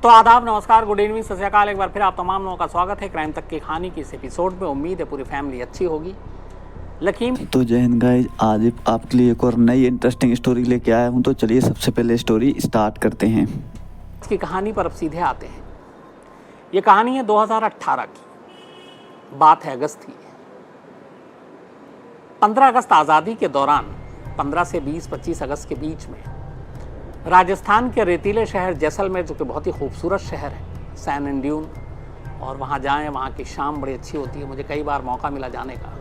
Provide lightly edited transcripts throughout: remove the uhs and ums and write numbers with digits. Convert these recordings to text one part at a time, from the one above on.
तो आदाब, नमस्कार, गुड इवनिंग, सत श्री अकाल। एक बार फिर आप तमाम लोगों का स्वागत है क्राइम तक की कहानी की इस एपिसोड में। उम्मीद है पूरी फैमिली अच्छी होगी। लखीम तो जय हिंद गाइस, आज आपके लिए एक और नई इंटरेस्टिंग स्टोरी लेके आया हूँ। तो चलिए सबसे पहले स्टोरी स्टार्ट करते हैं। की कहानी पर अब सीधे आते हैं। ये कहानी है 2018 की, बात है अगस्त की। 15 अगस्त आज़ादी के दौरान 15 से 20-25 अगस्त के बीच में राजस्थान के रेतीले शहर जैसलमेर, जो कि बहुत ही खूबसूरत शहर है, सैन एंड ड्यून, और वहाँ जाएं, वहाँ की शाम बड़ी अच्छी होती है। मुझे कई बार मौका मिला जाने का।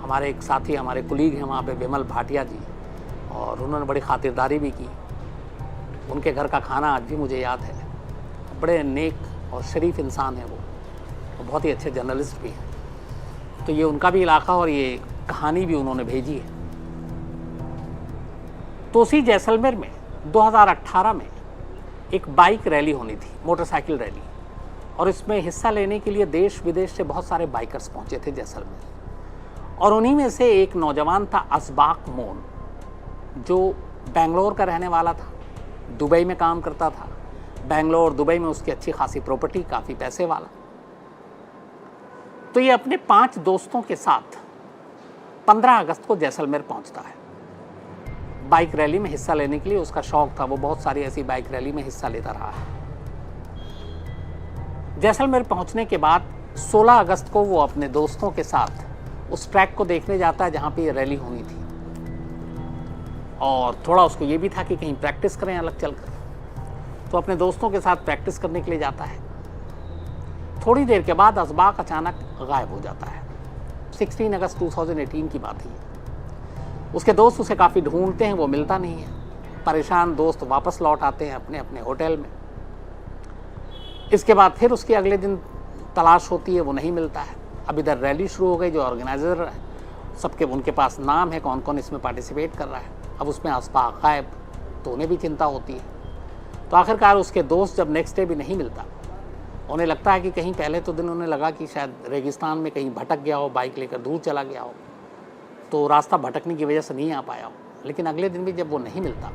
हमारे एक साथी, हमारे कुलीग हैं वहाँ पे, विमल भाटिया जी, और उन्होंने बड़ी खातिरदारी भी की। उनके घर का खाना आज भी मुझे याद है। बड़े नेक और शरीफ इंसान हैं वो, और बहुत ही अच्छे जर्नलिस्ट भी हैं। तो ये उनका भी इलाका और ये कहानी भी उन्होंने भेजी है। तो उसी जैसलमेर में 2018 में एक बाइक रैली होनी थी, मोटरसाइकिल रैली, और इसमें हिस्सा लेने के लिए देश विदेश से बहुत सारे बाइकर्स पहुंचे थे जैसलमेर। और उन्हीं में से एक नौजवान था असबाक मोन, जो बेंगलोर का रहने वाला था, दुबई में काम करता था। बेंगलोर, दुबई में उसकी अच्छी खासी प्रॉपर्टी, काफ़ी पैसे वाला। तो ये अपने 5 दोस्तों के साथ 15 अगस्त को जैसलमेर पहुंचता है। बाइक रैली में हिस्सा लेने के लिए उसका शौक था। वो बहुत सारी ऐसी बाइक रैली में हिस्सा लेता रहा है। जैसलमेर पहुंचने के बाद 16 अगस्त को वो अपने दोस्तों के साथ उस ट्रैक को देखने जाता है जहां पे ये रैली होनी थी। और थोड़ा उसको ये भी था कि कहीं प्रैक्टिस करें अलग चलकर। तो अपने दोस्तों के साथ प्रैक्टिस करने के लिए जाता है। थोड़ी देर के बाद असबाक अचानक गायब हो जाता है। 16 अगस्त 2018 की बात है। उसके दोस्त उसे काफ़ी ढूंढते हैं, वो मिलता नहीं है। परेशान दोस्त वापस लौट आते हैं अपने अपने होटल में। इसके बाद फिर उसकी अगले दिन तलाश होती है, वो नहीं मिलता है। अब इधर रैली शुरू हो गई, जो ऑर्गेनाइजर है सबके उनके पास नाम है, कौन कौन इसमें पार्टिसिपेट कर रहा है। अब उसमें असबाक गायब, तो उन्हें भी चिंता होती है। तो आखिरकार उसके दोस्त जब नेक्स्ट डे भी नहीं मिलता, उन्हें लगता है कि कहीं, पहले तो दिन उन्हें लगा कि शायद रेगिस्तान में कहीं भटक गया हो, बाइक लेकर दूर चला गया हो, तो रास्ता भटकने की वजह से नहीं आ पाया हो। लेकिन अगले दिन भी जब वो नहीं मिलता,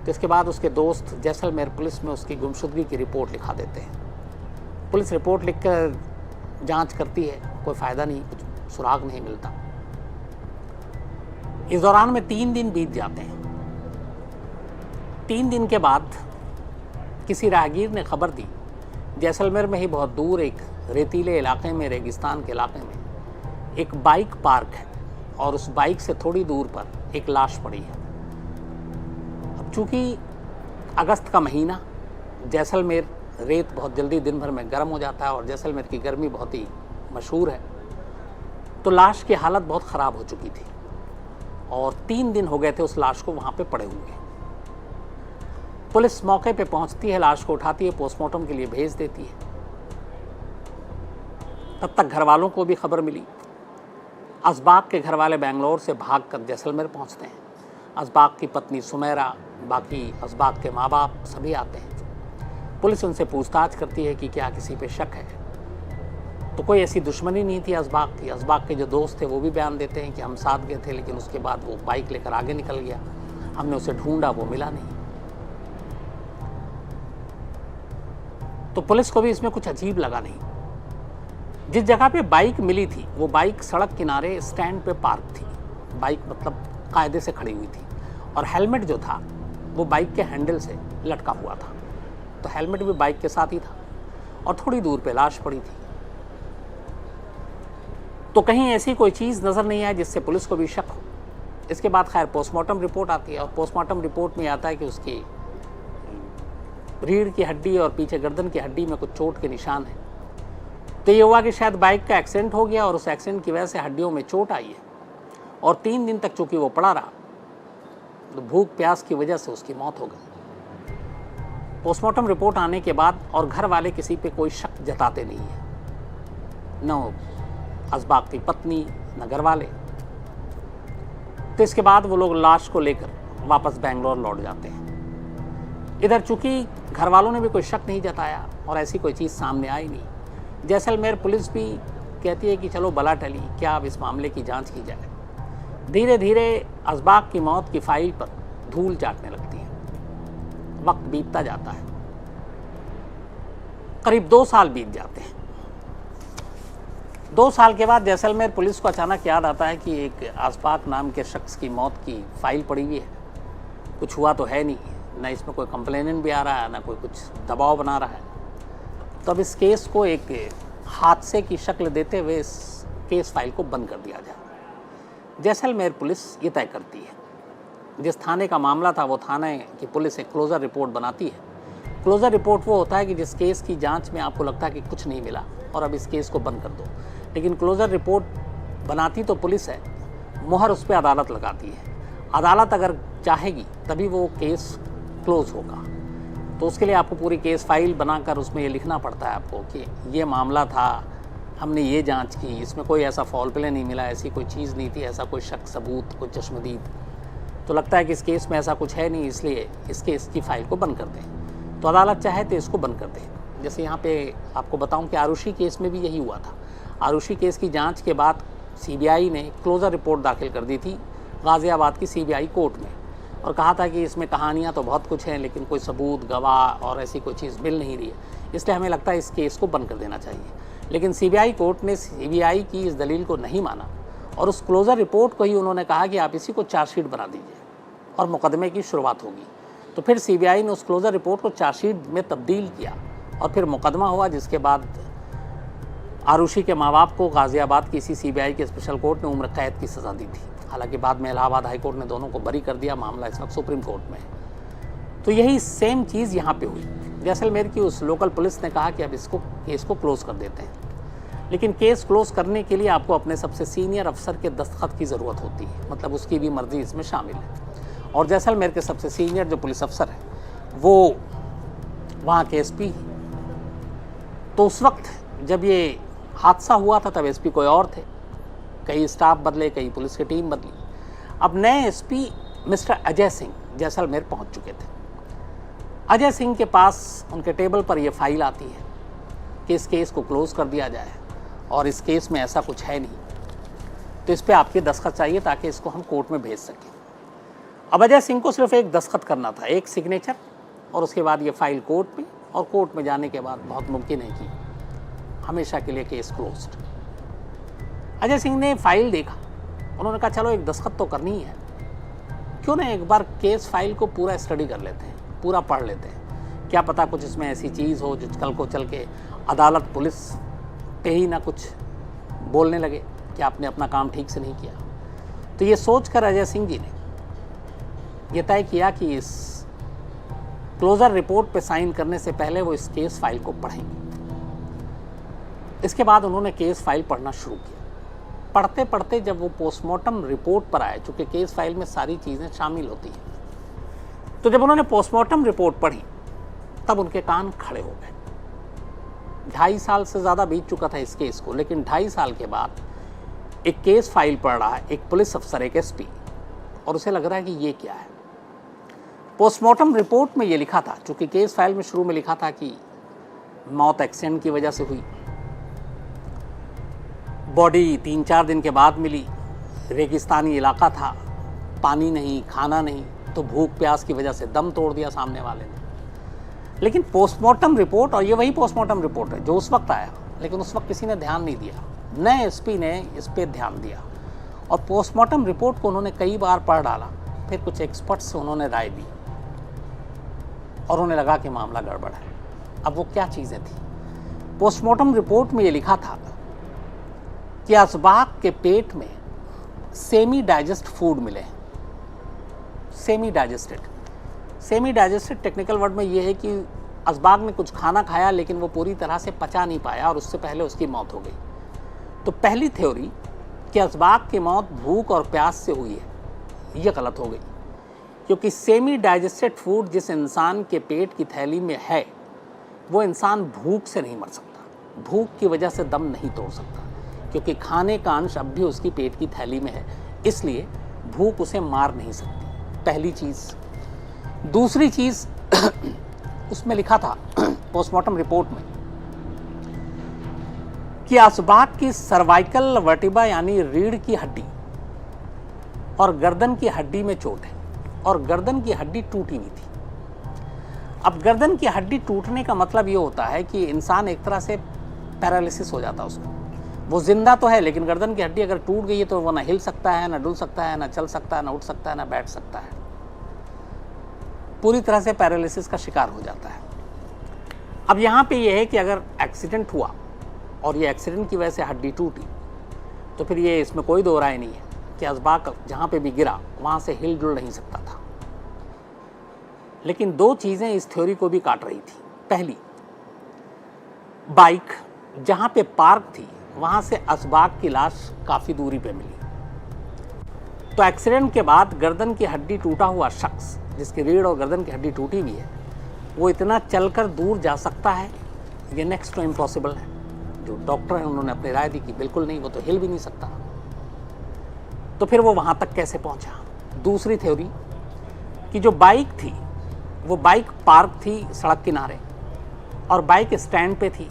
तो इसके बाद उसके दोस्त जैसलमेर पुलिस में उसकी गुमशुदगी की रिपोर्ट लिखा देते हैं। पुलिस रिपोर्ट लिखकर जांच करती है, कोई फ़ायदा नहीं, कुछ सुराग नहीं मिलता। इस दौरान में 3 दिन बीत जाते हैं। 3 दिन के बाद किसी राहगीर ने खबर दी, जैसलमेर में ही बहुत दूर एक रेतीले इलाके में, रेगिस्तान के इलाके में एक बाइक पार्क है, और उस बाइक से थोड़ी दूर पर एक लाश पड़ी है। अब चूँकि अगस्त का महीना, जैसलमेर रेत बहुत जल्दी दिन भर में गर्म हो जाता है, और जैसलमेर की गर्मी बहुत ही मशहूर है, तो लाश की हालत बहुत ख़राब हो चुकी थी, और 3 दिन हो गए थे उस लाश को वहाँ पे पड़े हुए। पुलिस मौके पे पहुँचती है, लाश को उठाती है, पोस्टमार्टम के लिए भेज देती है। तब तक घर वालों को भी खबर मिली। असबाक के घर वाले बेंगलोर से भागकर जैसलमेर पहुंचते हैं। असबाक की पत्नी सुमेरा, बाकी असबाक के माँ बाप सभी आते हैं। पुलिस उनसे पूछताछ करती है कि क्या किसी पे शक है। तो कोई ऐसी दुश्मनी नहीं थी असबाक की। असबाक के जो दोस्त थे वो भी बयान देते हैं कि हम साथ गए थे, लेकिन उसके बाद वो बाइक लेकर आगे निकल गया, हमने उसे ढूंढा, वो मिला नहीं। तो पुलिस को भी इसमें कुछ अजीब लगा नहीं। जिस जगह पे बाइक मिली थी, वो बाइक सड़क किनारे स्टैंड पे पार्क थी। बाइक मतलब कायदे से खड़ी हुई थी, और हेलमेट जो था वो बाइक के हैंडल से लटका हुआ था। तो हेलमेट भी बाइक के साथ ही था, और थोड़ी दूर पे लाश पड़ी थी। तो कहीं ऐसी कोई चीज़ नज़र नहीं आई जिससे पुलिस को भी शक हो। इसके बाद खैर पोस्टमार्टम रिपोर्ट आती है, और पोस्टमार्टम रिपोर्ट में आता है कि उसकी रीढ़ की हड्डी और पीछे गर्दन की हड्डी में कुछ चोट के निशान हैं। तो ये हुआ कि शायद बाइक का एक्सीडेंट हो गया, और उस एक्सीडेंट की वजह से हड्डियों में चोट आई है, और 3 दिन तक चूंकि वो पड़ा रहा, तो भूख प्यास की वजह से उसकी मौत हो गई। पोस्टमार्टम रिपोर्ट आने के बाद और घर वाले किसी पे कोई शक जताते नहीं है, न असबाक की पत्नी, न घर वाले। तो इसके बाद वो लोग लाश को लेकर वापस बेंगलोर लौट जाते हैं। इधर चूंकि घर वालों ने भी कोई शक नहीं जताया और ऐसी कोई चीज़ सामने आई नहीं, जैसलमेर पुलिस भी कहती है कि चलो बला टली, क्या अब इस मामले की जांच की जाए। धीरे धीरे असबाक की मौत की फाइल पर धूल चाटने लगती है। वक्त बीतता जाता है। करीब 2 साल बीत जाते हैं। 2 साल के बाद जैसलमेर पुलिस को अचानक याद आता है कि एक आसपाक नाम के शख्स की मौत की फाइल पड़ी हुई है। कुछ हुआ तो है नहीं, ना इसमें कोई कंप्लेनेंट भी आ रहा है, ना कोई कुछ दबाव बना रहा है। तो अब इस केस को एक हादसे की शक्ल देते हुए इस केस फाइल को बंद कर दिया जाए। जैसलमेर पुलिस ये तय करती है, जिस थाने का मामला था वो थाने की पुलिस एक क्लोजर रिपोर्ट बनाती है। क्लोजर रिपोर्ट वो होता है कि जिस केस की जांच में आपको लगता है कि कुछ नहीं मिला और अब इस केस को बंद कर दो। लेकिन क्लोजर रिपोर्ट बनाती तो पुलिस है, मुहर उस पर अदालत लगाती है। अदालत अगर चाहेगी तभी वो केस क्लोज होगा। तो उसके लिए आपको पूरी केस फाइल बनाकर उसमें ये लिखना पड़ता है आपको कि ये मामला था, हमने ये जांच की, इसमें कोई ऐसा फॉल प्ले नहीं मिला, ऐसी कोई चीज़ नहीं थी, ऐसा कोई शक सबूत, कोई चश्मदीद। तो लगता है कि इस केस में ऐसा कुछ है नहीं, इसलिए इस केस की फाइल को बंद कर दें। तो अदालत चाहे तो इसको बंद कर दें। जैसे यहाँ पे आपको बताऊँ कि आरुषि केस में भी यही हुआ था। आरुषि केस की जाँच के बाद CBI ने क्लोजर रिपोर्ट दाखिल कर दी थी गाज़ियाबाद की CBI कोर्ट में और कहा था कि इसमें कहानियाँ तो बहुत कुछ हैं, लेकिन कोई सबूत, गवाह और ऐसी कोई चीज़ मिल नहीं रही है, इसलिए हमें लगता है इस केस को बंद कर देना चाहिए। लेकिन CBI कोर्ट ने CBI की इस दलील को नहीं माना और उस क्लोजर रिपोर्ट को ही उन्होंने कहा कि आप इसी को चार्जशीट बना दीजिए और मुकदमे की शुरुआत होगी। तो फिर CBI ने उस क्लोजर रिपोर्ट को चार्जशीट में तब्दील किया और फिर मुकदमा हुआ, जिसके बाद आरुषि के माँ बाप को गाज़ियाबाद की इसी CBI के स्पेशल कोर्ट ने उम्र कैद की सज़ा दी थी। हालांकि बाद में इलाहाबाद हाई कोर्ट ने दोनों को बरी कर दिया। मामला इस वक्त सुप्रीम कोर्ट में है। तो यही सेम चीज़ यहाँ पे हुई। जैसलमेर की उस लोकल पुलिस ने कहा कि अब इसको केस को क्लोज़ कर देते हैं, लेकिन केस क्लोज़ करने के लिए आपको अपने सबसे सीनियर अफसर के दस्तखत की ज़रूरत होती है, मतलब उसकी भी मर्ज़ी इसमें शामिल है। और जैसलमेर के सबसे सीनियर जो पुलिस अफसर है वो वहाँ के SP। तो उस वक्त जब ये हादसा हुआ था तब SP कोई और थे, कई स्टाफ बदले, कई पुलिस की टीम बदली। अब नए SP मिस्टर अजय सिंह जैसलमेर पहुंच चुके थे। अजय सिंह के पास उनके टेबल पर यह फाइल आती है कि इस केस को क्लोज कर दिया जाए और इस केस में ऐसा कुछ है नहीं, तो इस पर आपके दस्तखत चाहिए ताकि इसको हम कोर्ट में भेज सकें। अब अजय सिंह को सिर्फ एक दस्तखत करना था, एक सिग्नेचर, और उसके बाद ये फाइल कोर्ट में, और कोर्ट में जाने के बाद बहुत मुमकिन है कि हमेशा के लिए केस क्लोज्ड। अजय सिंह ने फाइल देखा, उन्होंने कहा चलो एक दस्तखत तो करनी ही है, क्यों ना एक बार केस फाइल को पूरा स्टडी कर लेते हैं, पूरा पढ़ लेते हैं, क्या पता कुछ इसमें ऐसी चीज़ हो जो कल को चल के अदालत पुलिस पे ही ना कुछ बोलने लगे कि आपने अपना काम ठीक से नहीं किया। तो ये सोचकर अजय सिंह जी ने यह तय किया कि इस क्लोजर रिपोर्ट पे साइन करने से पहले वो इस केस फाइल को पढ़ेंगे। इसके बाद उन्होंने केस फाइल पढ़ना शुरू किया। पढ़ते पढ़ते जब वो पोस्टमार्टम रिपोर्ट पर आए, चूँकि केस फाइल में सारी चीज़ें शामिल होती हैं, तो जब उन्होंने पोस्टमार्टम रिपोर्ट पढ़ी तब उनके कान खड़े हो गए। 2.5 साल से ज़्यादा बीत चुका था इस केस को, लेकिन 2.5 साल के बाद एक केस फाइल पढ़ रहा है एक पुलिस अफसर, एक SP, और उसे लग रहा है कि ये क्या है। पोस्टमार्टम रिपोर्ट में ये लिखा था, चूँकि केस फाइल में शुरू में लिखा था कि मौत एक्सीडेंट की वजह से हुई, बॉडी 3-4 दिन के बाद मिली, रेगिस्तानी इलाका था, पानी नहीं, खाना नहीं, तो भूख प्यास की वजह से दम तोड़ दिया सामने वाले ने। लेकिन पोस्टमार्टम रिपोर्ट, और ये वही पोस्टमार्टम रिपोर्ट है जो उस वक्त आया, लेकिन उस वक्त किसी ने ध्यान नहीं दिया। नए SP ने इस पर ध्यान दिया और पोस्टमार्टम रिपोर्ट को उन्होंने कई बार पढ़ डाला। फिर कुछ एक्सपर्ट्स से उन्होंने राय दी और उन्हें लगा कि मामला गड़बड़ है। अब वो क्या चीज़ें थी? पोस्टमार्टम रिपोर्ट में ये लिखा था कि असबाक के पेट में सेमी डाइजेस्ट फूड मिले। सेमी डाइजेस्टेड टेक्निकल वर्ड में ये है कि असबाक ने कुछ खाना खाया लेकिन वो पूरी तरह से पचा नहीं पाया और उससे पहले उसकी मौत हो गई। तो पहली थ्योरी कि असबाक की मौत भूख और प्यास से हुई है, ये गलत हो गई, क्योंकि सेमी डाइजेस्टेड फूड जिस इंसान के पेट की थैली में है वो इंसान भूख से नहीं मर सकता, भूख की वजह से दम नहीं तोड़ सकता, क्योंकि खाने का अंश अब भी उसकी पेट की थैली में है, इसलिए भूख उसे मार नहीं सकती। पहली चीज़। दूसरी चीज़ उसमें लिखा था पोस्टमार्टम रिपोर्ट में कि असबाक की सर्वाइकल वर्टिब्रा यानी रीढ़ की हड्डी और गर्दन की हड्डी में चोट है और गर्दन की हड्डी टूटी हुई थी। अब गर्दन की हड्डी टूटने का मतलब ये होता है कि इंसान एक तरह से पैरालिसिस हो जाता है उसको। वो जिंदा तो है लेकिन गर्दन की हड्डी अगर टूट गई है तो वो ना हिल सकता है, ना डुल सकता है, ना चल सकता है, ना उठ सकता है, ना बैठ सकता है। पूरी तरह से पैरालिसिस का शिकार हो जाता है। अब यहाँ पे ये है कि अगर एक्सीडेंट हुआ और ये एक्सीडेंट की वजह से हड्डी टूटी तो फिर ये इसमें कोई दो राय नहीं है कि असबाक जहाँ पे भी गिरा वहाँ से हिल जुल नहीं सकता था। लेकिन दो चीज़ें इस थ्योरी को भी काट रही थी। पहली, बाइक जहाँ पे पार्क थी वहाँ से असबाक की लाश काफ़ी दूरी पे मिली। तो एक्सीडेंट के बाद गर्दन की हड्डी टूटा हुआ शख्स, जिसकी रीढ़ और गर्दन की हड्डी टूटी हुई है, वो इतना चलकर दूर जा सकता है, ये नेक्स्ट टू इम्पॉसिबल है। जो डॉक्टर हैं उन्होंने अपनी राय दी कि बिल्कुल नहीं, वो तो हिल भी नहीं सकता। तो फिर वो वहाँ तक कैसे पहुँचा? दूसरी थ्योरी कि जो बाइक थी वो बाइक पार्क थी सड़क किनारे और बाइक स्टैंड पे थी।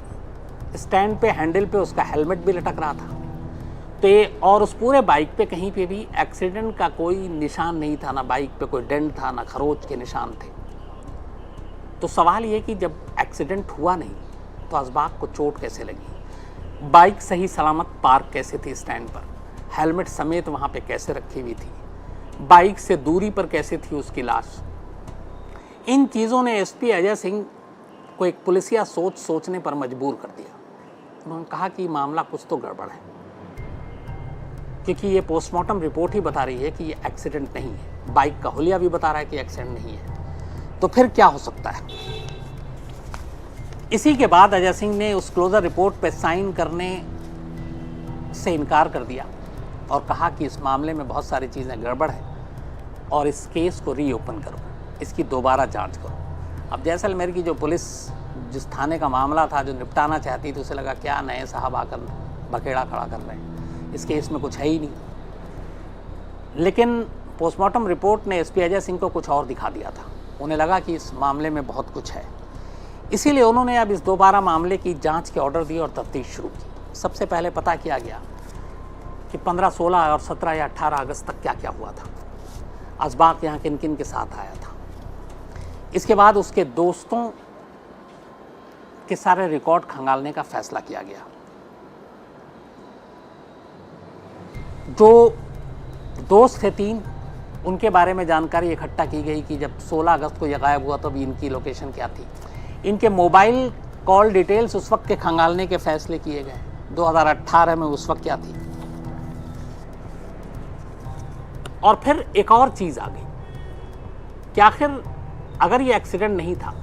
स्टैंड पे हैंडल पे उसका हेलमेट भी लटक रहा था। तो ये और उस पूरे बाइक पे कहीं पे भी एक्सीडेंट का कोई निशान नहीं था, ना बाइक पे कोई डेंट था, ना खरोच के निशान थे। तो सवाल ये कि जब एक्सीडेंट हुआ नहीं तो असबाक को चोट कैसे लगी? बाइक सही सलामत पार्क कैसे थी स्टैंड पर? हेलमेट समेत वहाँ पे कैसे रखी हुई थी? बाइक से दूरी पर कैसे थी उसकी लाश? इन चीज़ों ने एसपी अजय सिंह को एक पुलिसिया सोचने पर मजबूर कर दिया। उन्होंने कहा कि मामला कुछ तो गड़बड़ है, क्योंकि ये पोस्टमार्टम रिपोर्ट ही बता रही है कि ये एक्सीडेंट नहीं है, बाइक का हुलिया भी बता रहा है कि एक्सीडेंट नहीं है, तो फिर क्या हो सकता है? इसी के बाद अजय सिंह ने उस क्लोजर रिपोर्ट पर साइन करने से इनकार कर दिया और कहा कि इस मामले में बहुत सारी चीज़ें गड़बड़ है और इस केस को रीओपन करो, इसकी दोबारा जांच करो। अब जैसलमेर की जो पुलिस जिस थाने का मामला था जो निपटाना चाहती थी, उसे लगा क्या नए साहब आकर बखेड़ा खड़ा कर रहे हैं, इस केस में कुछ है ही नहीं। लेकिन पोस्टमार्टम रिपोर्ट ने एसपी अजय सिंह को कुछ और दिखा दिया था। उन्हें लगा कि इस मामले में बहुत कुछ है, इसीलिए उन्होंने अब इस दोबारा मामले की जांच के ऑर्डर दिए और तफ्तीश शुरू की। सबसे पहले पता किया गया कि 15, 16 और 17 या 18 अगस्त तक क्या क्या हुआ था, असबाक यहाँ किन किन के साथ आया था। इसके बाद उसके दोस्तों के सारे रिकॉर्ड खंगालने का फैसला किया गया। जो दोस्त थे 3, उनके बारे में जानकारी इकट्ठा की गई कि जब 16 अगस्त को यह गायब हुआ तो अभी इनकी लोकेशन क्या थी। इनके मोबाइल कॉल डिटेल्स उस वक्त के खंगालने के फैसले किए गए। 2018 में उस वक्त क्या थी। और फिर एक और चीज़ आ गई कि आखिर अगर ये एक्सीडेंट नहीं था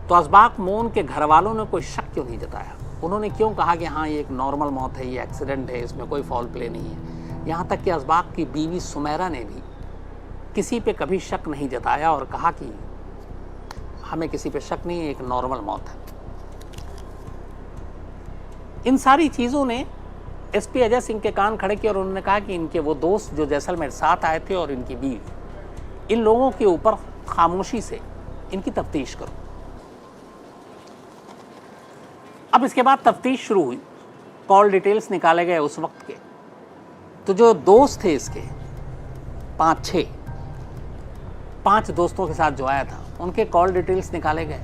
तो असबाक मोन के घर वालों ने कोई शक क्यों नहीं जताया? उन्होंने क्यों कहा कि हाँ ये एक नॉर्मल मौत है, ये एक्सीडेंट है, इसमें कोई फॉल प्ले नहीं है? यहाँ तक कि असबाक की बीवी सुमेरा ने भी किसी पे कभी शक नहीं जताया और कहा कि हमें किसी पे शक नहीं है, एक नॉर्मल मौत है। इन सारी चीज़ों ने एसपी अजय सिंह के कान खड़े किए और उन्होंने कहा कि इनके वो दोस्त जो जैसलमेर साथ आए थे और इनकी बीवी, इन लोगों के ऊपर खामोशी से इनकी तफ्तीश करो। अब इसके बाद तफ्तीश शुरू हुई, कॉल डिटेल्स निकाले गए उस वक्त के। तो जो दोस्त थे इसके 5 दोस्तों के साथ जो आया था, उनके कॉल डिटेल्स निकाले गए।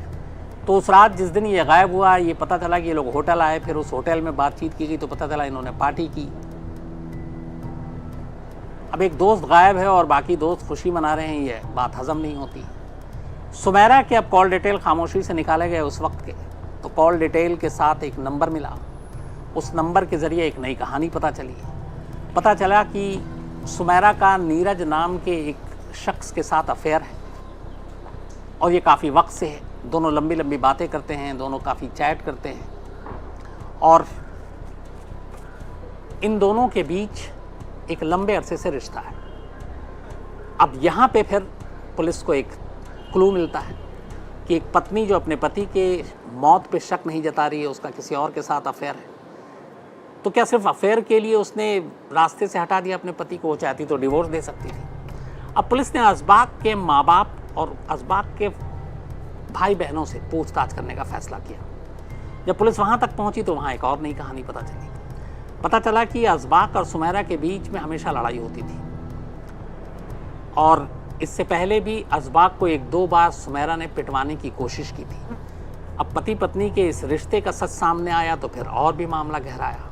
तो उस रात जिस दिन ये गायब हुआ, ये पता चला कि ये लोग होटल आए, फिर उस होटल में बातचीत की गई तो पता चला इन्होंने पार्टी की। अब एक दोस्त गायब है और बाकी दोस्त खुशी मना रहे हैं, ये बात हजम नहीं होती। सुमेरा के अब कॉल डिटेल खामोशी से निकाले गए उस वक्त के। तो कॉल डिटेल के साथ एक नंबर मिला, उस नंबर के ज़रिए एक नई कहानी पता चली। पता चला कि सुमेरा का नीरज नाम के एक शख्स के साथ अफेयर है और ये काफ़ी वक्त से है। दोनों लंबी लंबी बातें करते हैं, दोनों काफ़ी चैट करते हैं और इन दोनों के बीच एक लंबे अरसे से रिश्ता है। अब यहाँ पे फिर पुलिस को एक क्लू मिलता है कि एक पत्नी जो अपने पति के मौत पे शक नहीं जता रही है, उसका किसी और के साथ अफेयर है। तो क्या सिर्फ अफेयर के लिए उसने रास्ते से हटा दिया अपने पति को? वो चाहती तो डिवोर्स दे सकती थी। अब पुलिस ने असबाक के माँ बाप और असबाक के भाई बहनों से पूछताछ करने का फैसला किया। जब पुलिस वहाँ तक पहुँची तो वहाँ एक और नई कहानी पता चली। पता चला कि असबाक और सुमेरा के बीच में हमेशा लड़ाई होती थी और इससे पहले भी असबाक को 1-2 बार सुमेरा ने पिटवाने की कोशिश की थी। अब पति पत्नी के इस रिश्ते का सच सामने आया तो फिर और भी मामला गहराया।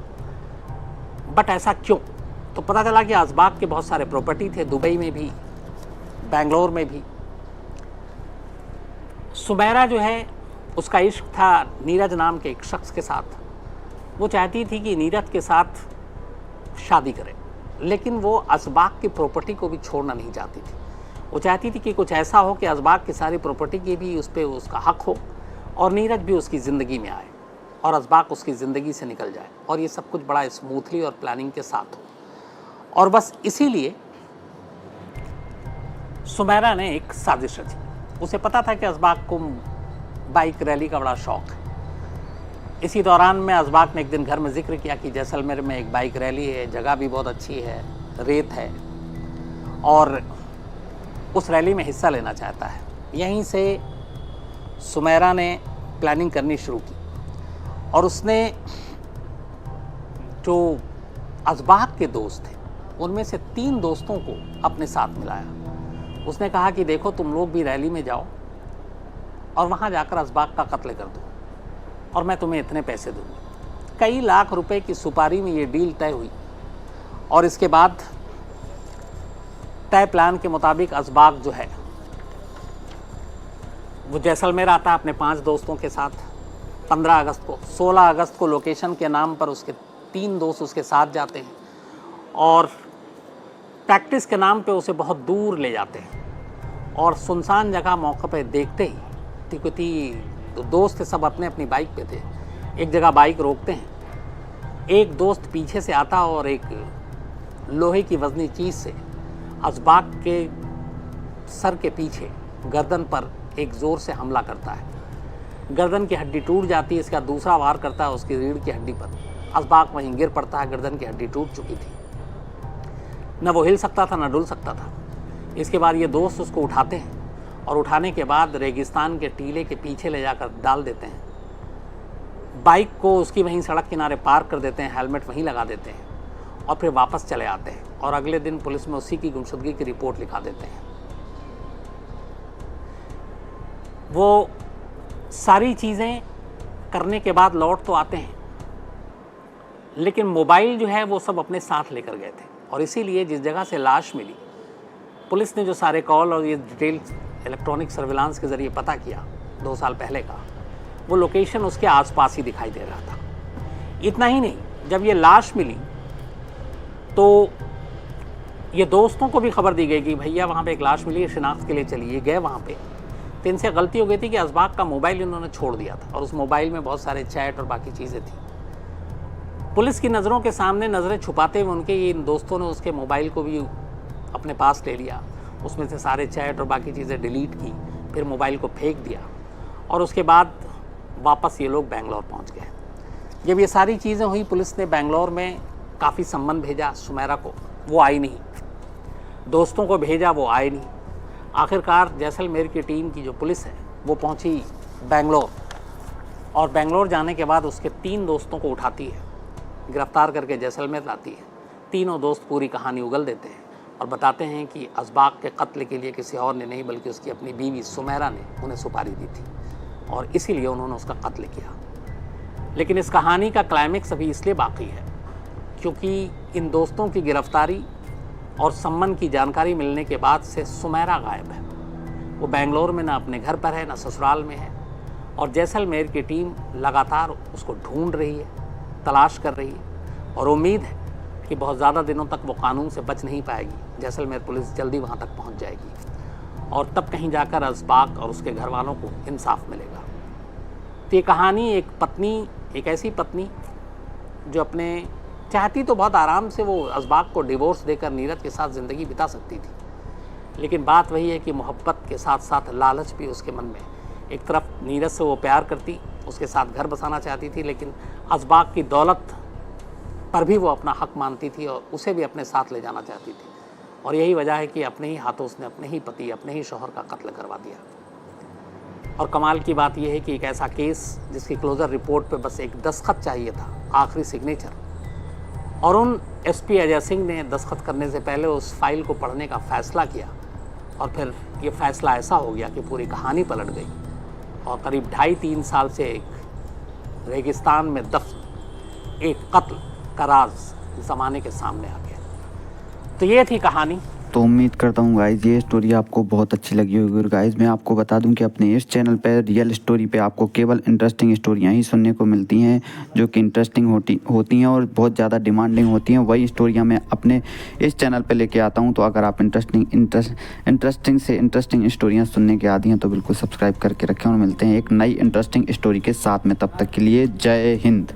बट ऐसा क्यों? तो पता चला कि असबाक के बहुत सारे प्रॉपर्टी थे, दुबई में भी, बेंगलोर में भी। सुमेरा जो है, उसका इश्क था नीरज नाम के एक शख्स के साथ। वो चाहती थी कि नीरज के साथ शादी करे, लेकिन वो असबाक की प्रॉपर्टी को भी छोड़ना नहीं चाहती थी। वो चाहती थी कि कुछ ऐसा हो कि असबाक की सारी प्रॉपर्टी की भी उस पर उसका हक हो और नीरज भी उसकी ज़िंदगी में आए और असबाक उसकी ज़िंदगी से निकल जाए और ये सब कुछ बड़ा स्मूथली और प्लानिंग के साथ हो। और बस इसीलिए सुमेरा ने एक साजिश रची। उसे पता था कि असबाक को बाइक रैली का बड़ा शौक है। इसी दौरान में असबाक ने एक दिन घर में जिक्र किया कि जैसलमेर में एक बाइक रैली है, जगह भी बहुत अच्छी है, रेत है और उस रैली में हिस्सा लेना चाहता है। यहीं से सुमेरा ने प्लानिंग करनी शुरू की और उसने जो असबाक के दोस्त थे उनमें से 3 दोस्तों को अपने साथ मिलाया। उसने कहा कि देखो, तुम लोग भी रैली में जाओ और वहाँ जाकर असबाक का कत्ल कर दो और मैं तुम्हें इतने पैसे दूंगी। कई लाख रुपए की सुपारी में ये डील तय हुई और इसके बाद तय प्लान के मुताबिक असबाक जो है वो जैसलमेर आता है अपने 5 दोस्तों के साथ 15 अगस्त को। 16 अगस्त को लोकेशन के नाम पर उसके 3 दोस्त उसके साथ जाते हैं और प्रैक्टिस के नाम पे उसे बहुत दूर ले जाते हैं और सुनसान जगह मौके पे देखते ही तो दोस्त सब अपने अपनी बाइक पे थे। एक जगह बाइक रोकते हैं, एक दोस्त पीछे से आता और एक लोहे की वजनी चीज़ से असबाक के सर के पीछे गर्दन पर एक ज़ोर से हमला करता है। गर्दन की हड्डी टूट जाती है। इसका दूसरा वार करता है उसकी रीढ़ की हड्डी पर। असबाक वहीं गिर पड़ता है। गर्दन की हड्डी टूट चुकी थी, न वो हिल सकता था न डुल सकता था। इसके बाद ये दोस्त उसको उठाते हैं और उठाने के बाद रेगिस्तान के टीले के पीछे ले जाकर डाल देते हैं। बाइक को उसकी वहीं सड़क किनारे पार्क कर देते हैं, हेलमेट वहीं लगा देते हैं और फिर वापस चले आते हैं और अगले दिन पुलिस में उसी की गुमशुदगी की रिपोर्ट लिखा देते हैं। वो सारी चीज़ें करने के बाद लौट तो आते हैं, लेकिन मोबाइल जो है वो सब अपने साथ लेकर गए थे और इसीलिए जिस जगह से लाश मिली, पुलिस ने जो सारे कॉल और ये डिटेल इलेक्ट्रॉनिक सर्विलांस के ज़रिए पता किया 2 साल पहले का, वो लोकेशन उसके आसपास ही दिखाई दे रहा था। इतना ही नहीं, जब ये लाश मिली तो ये दोस्तों को भी खबर दी गई कि भैया वहाँ पे एक लाश मिली है, शिनाख्त के लिए चलिए। गए वहाँ पे तो इनसे गलती हो गई थी कि असबाक का मोबाइल इन्होंने छोड़ दिया था और उस मोबाइल में बहुत सारे चैट और बाकी चीज़ें थी। पुलिस की नज़रों के सामने नज़रें छुपाते हुए उनके इन दोस्तों ने उसके मोबाइल को भी अपने पास ले लिया, उसमें से सारे चैट और बाकी चीज़ें डिलीट की, फिर मोबाइल को फेंक दिया और उसके बाद वापस ये लोग बेंगलोर पहुंच गए। जब ये सारी चीज़ें हुई, पुलिस ने बेंगलोर में काफ़ी संबंध भेजा सुमेरा को, वो आई नहीं। दोस्तों को भेजा, वो आए नहीं। आखिरकार जैसलमेर की टीम की जो पुलिस है वो पहुंची बेंगलोर और बेंगलोर जाने के बाद उसके 3 दोस्तों को उठाती है, गिरफ्तार करके जैसलमेर लाती है। तीनों दोस्त पूरी कहानी उगल देते हैं और बताते हैं कि असबाक के कत्ल के लिए किसी और ने नहीं बल्कि उसकी अपनी बीवी सुमेरा ने उन्हें सुपारी दी थी और इसीलिए उन्होंने उसका कत्ल किया। लेकिन इस कहानी का क्लाइमेक्स अभी इसलिए बाकी है क्योंकि इन दोस्तों की गिरफ्तारी और सम्मन की जानकारी मिलने के बाद से सुमेरा गायब है। वो बेंगलोर में ना अपने घर पर है ना ससुराल में है और जैसलमेर की टीम लगातार उसको ढूंढ रही है, तलाश कर रही है और उम्मीद है कि बहुत ज़्यादा दिनों तक वो कानून से बच नहीं पाएगी। जैसलमेर पुलिस जल्दी वहाँ तक पहुँच जाएगी और तब कहीं जाकर असबाक और उसके घर वालों को इंसाफ मिलेगा। तो ये कहानी एक ऐसी पत्नी जो अपने चाहती तो बहुत आराम से वो असबाक को डिवोर्स देकर नीरज के साथ ज़िंदगी बिता सकती थी, लेकिन बात वही है कि मोहब्बत के साथ साथ लालच भी उसके मन में। एक तरफ नीरज से वो प्यार करती, उसके साथ घर बसाना चाहती थी, लेकिन असबाक की दौलत पर भी वो अपना हक मानती थी और उसे भी अपने साथ ले जाना चाहती थी और यही वजह है कि अपने ही हाथों उसने अपने ही पति, अपने ही शौहर का कत्ल करवा दिया। और कमाल की बात यह है कि एक ऐसा केस जिसकी क्लोज़र रिपोर्ट पे बस एक दस्तखत चाहिए था, आखिरी सिग्नेचर, और उन एसपी अजय सिंह ने दस्तखत करने से पहले उस फाइल को पढ़ने का फ़ैसला किया और फिर ये फैसला ऐसा हो गया कि पूरी कहानी पलट गई और करीब 2.5-3 साल से एक रेगिस्तान में दफन एक कत्ल का राज ज़माने के सामने आ गया। तो ये थी कहानी। तो उम्मीद करता हूँ गाइज़ ये स्टोरी आपको बहुत अच्छी लगी होगी। और गाइज़ मैं आपको बता दूं कि अपने इस चैनल पर रियल स्टोरी पे आपको केवल इंटरेस्टिंग स्टोरियाँ ही सुनने को मिलती हैं, जो कि इंटरेस्टिंग होती हैं और बहुत ज़्यादा डिमांडिंग होती हैं। वही स्टोरियाँ मैं अपने इस चैनल पे लेके आता हूँ। तो अगर आप इंटरेस्टिंग स्टोरियाँ सुनने के आदी हैं तो बिल्कुल सब्सक्राइब करके रखें और मिलते हैं एक नई इंटरेस्टिंग स्टोरी के साथ में। तब तक के लिए जय हिंद।